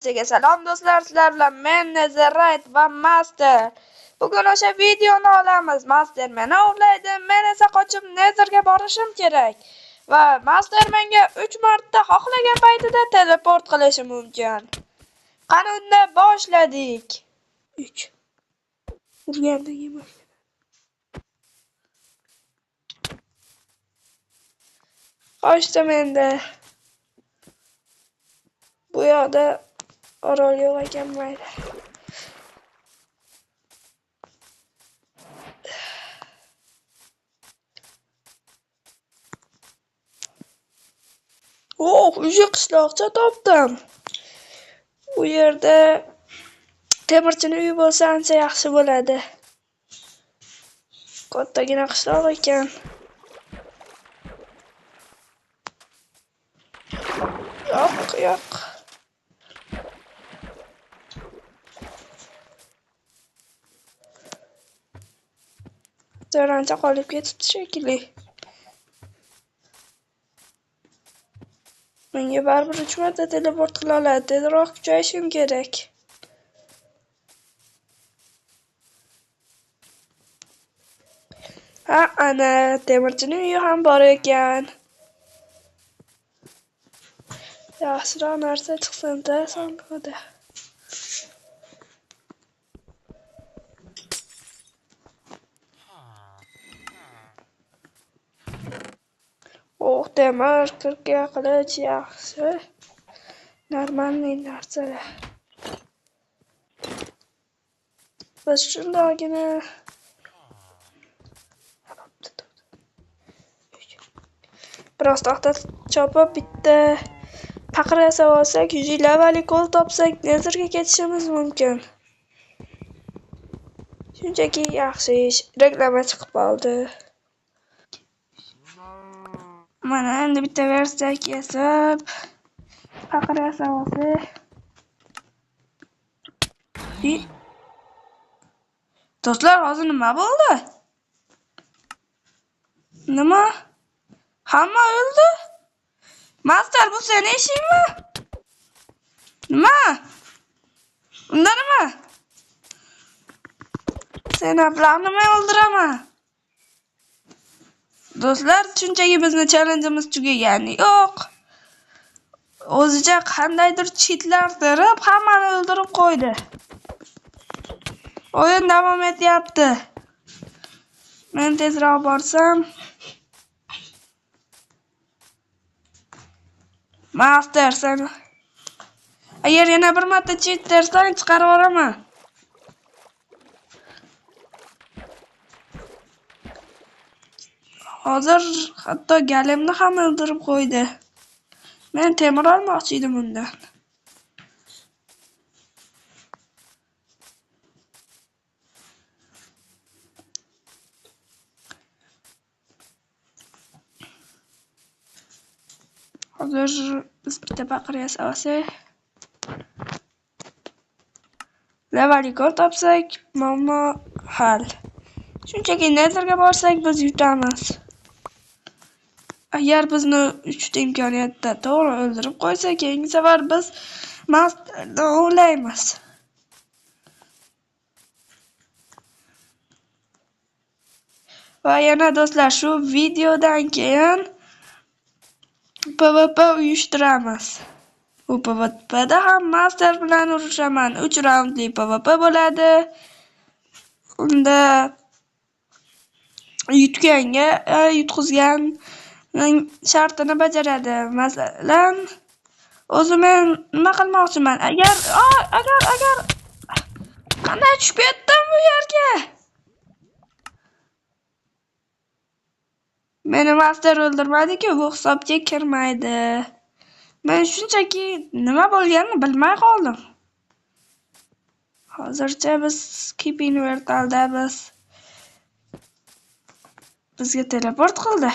Salom do'stlar, sizlar bilan men Netherite va Master. Bugun o'sha videoni olamiz. Master meni ovlaydi, men esa qochib Netherga borishim kerak. Va Master menga 3 marta xohlagan paytida teleport qilishi mumkin. Qani unda boshladik. 3. Urgandagi boshla. Qochdim endi. Bu yoqda orol yo'q ekan mayli. Uyga qishloqcha topdim. Bu yerda temirchini uyi bo'lsa ancha yaxshi bo'ladi. Kattagina qishloq ekan. Yo'q. Ancha qolib ketibdi shekilli. Menga baribir 3 marta teleport qila oladi. Tezroq kuchayishim kerak. Ana temirchining uyi ham bor ekan. Yaxshiroq narsa chiqsin-da sanqida. Temir, kirga qilich yaxshi. Normalniy narsalar. Biz shundagina biroz taxta chopib bitta paqir yasab olsak, 100 lavali qo'l topsak, Netherga ketishimiz mumkin. Shunchaki yaxshi ish, reklama chiqib qoldi. Mana endi bitta versiya yasab, paqir yasab olsak. Do'stlar, hozir nima bo'ldi? Nima? Hamma o'ldi? Master, bu sening ishingmi? Nima? Unda nima? Seni bilan men o'ldiraman. Do'stlar, shunchaki bizni challenge'imiz tugagani yo'q. O'zicha qandaydir cheatlar berib, hammani o'ldirib qo'ydi. O'yin davom etyapti. Men tezroq borsam, Master sen agar yana bir marta cheat dersang chiqarib yuboraman. Hozir hatto galemni ham o'ldirib qo'ydi. Men temir olmoqchi edim undan. Hozir biz bitta paqir yasab olsak, lavali qo'l topsak, muammo hal. Shunchaki Netherga borsak biz yutamiz. Agar bizni 3 imkoniyatda to'g'ri o'ldirib qo'ysa, keyingi safar biz Masterni o'ylaymiz. Va yana do'stlar, shu videodan keyin PvP uyushtiramiz. Bu PvPda ham Master bilan urushaman. 3 raundli PvP bo'ladi. Unda yutqizgan shartini bajaradi. Masalan, o'zim men nima qilmoqchiman? Agar qanday tushib ketdim bu yerga? Meni Master o'ldirmadi-ku, bu hisobga kirmaydi. Men shunchaki nima bo'lganini bilmay qoldim. Hozircha biz Keep Invertalda bizga teleport qildi.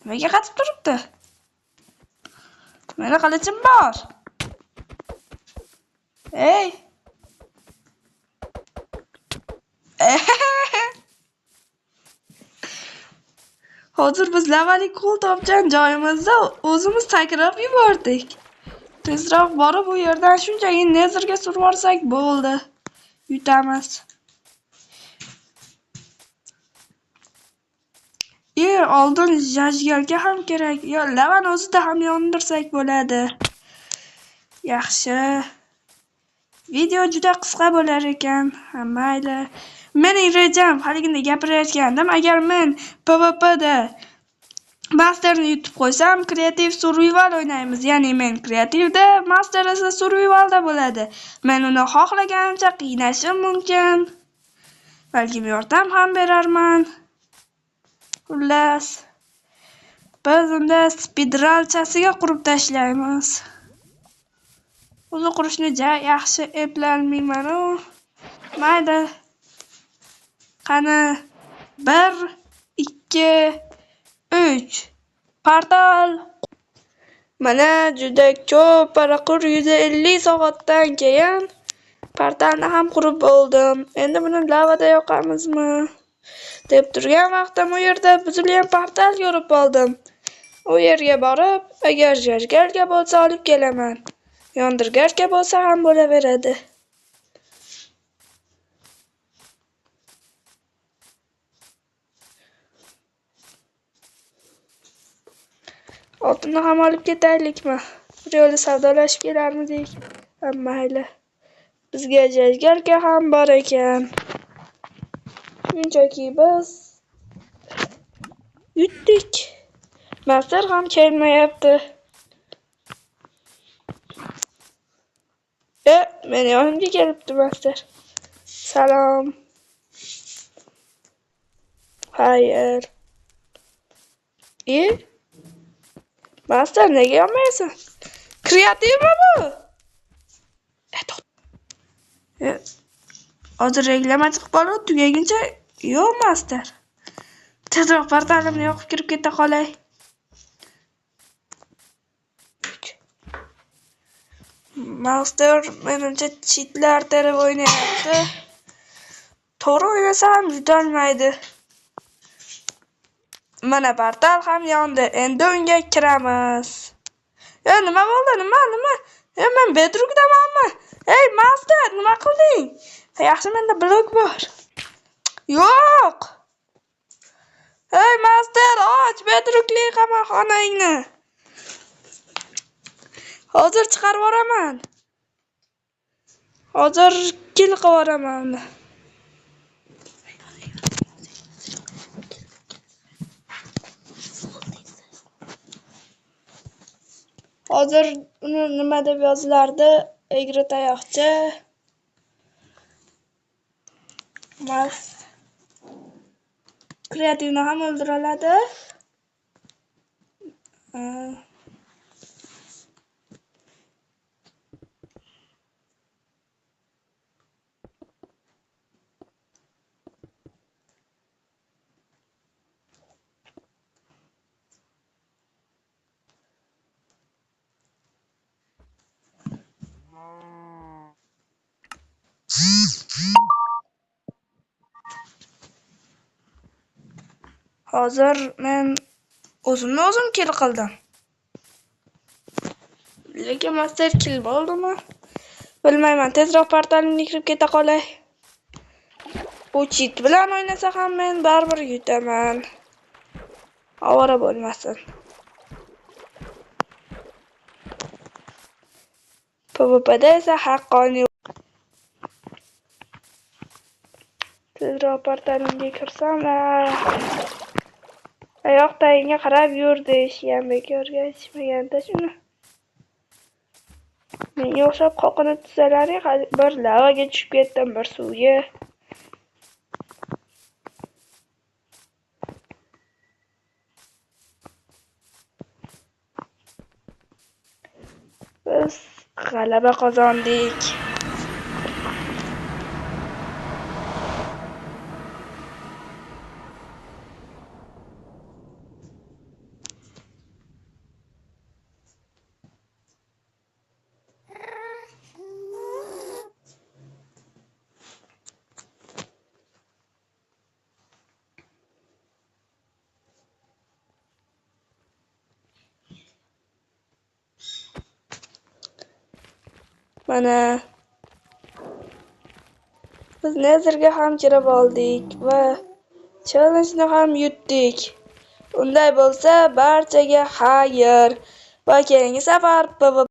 Nimaga qatib turibdi? Meni qilichim bor. Ey! Hozir biz lavali qo'l topgan joyimizda o'zimiz sakrab yubordik. Tezroq borib u yerdan shunchaki Nezerga surib olsak bo'ldi. Yutamiz. Oldin jajgalga ham kerak. Yo, lavan o'zida ham yondirsak bo'ladi. Yaxshi. Video juda qisqa bo'lar ekan. Mayli. Mening rejam haligina gapirayotgandim. Agar men PvPda Masterni yutib qo'ysam, kreativ survival o'ynaymiz. Ya'ni men kreativda, Master esa survivalda bo'ladi. Men uni xohlaganimcha qiynashim mumkin. Balki yordam ham berarman. Xullas, biz unda speedrunchasiga qurib tashlaymiz. O'zi qurishni yaxshi eplanmayman-u. Mayli. Qani 1 2 3 portal. Mana juda ko'p paraqur 150 soatdan keyin portalni ham qurib bo'ldim. Endi buni lavada yoqamizmi deb turgan vaqtim u yerda buzilgan portal ko'rib qoldim. U yerga borib, agar jargalga bo'lsa olib kelaman. Yondirgachga bo'lsa ham bo'laveradi. Oltinni ham olib ketaylikmi? Bir yo'la savdolashib kelarmidik? Mayli. Bizga jargalga ham bor ekan. Shunchaki biz yutdik. Master ham kelmayapti. Meni yonimga kelibdi Master. Salom. Xayr. Master nega yonmaysan? Kreativmi bu? Hozir reklama chiqib qolib tugaguncha yo'q Master. Tezroq portalimni yoqib kirib keta qolay. Master menimcha cheatlar terib o'ynayapti. To'g'ri o'ynasa ham yutolmaydi. Mana portal ham yondi. Endi unga kiramiz. Nima bo'ldi? Nima? Men bedrockdamanmi? Ey Master, nima qilding? Yaxshi, menda blok bor. Yo'q. Ey Master, och bedrockli qamoqxonangni. Hozir chiqarib yuboraman. Hozir kill qilib yuboraman uni. Hozir uni nima deb yozilardi? Egri tayoqcha. Mas. Kreativni ham o'ldiroladi. Hozir men o'zim kill qildim. Lekin Master kill bo'ldimi? Bilmayman. Tezroq portalimga kirib keta qolay. Bu cheat bilan o'ynasa ham men baribir yutaman. Ovora bo'lmasin. PvPda esa haqqoniy. Tezroq portalimga kirsam, oyoq tagingga qarab yur deyishgan, bekorga aytishmaganda shuni. Menga o'xshab qoqinib tutsalaring, bir lavaga tushib ketdim, bir suvga. Biz g'alaba qozondik. Mana biz Nezerga ham kirib oldik va challenjni ham yutdik. Unday bo'lsa, barchaga xayr va keyingi safar PvP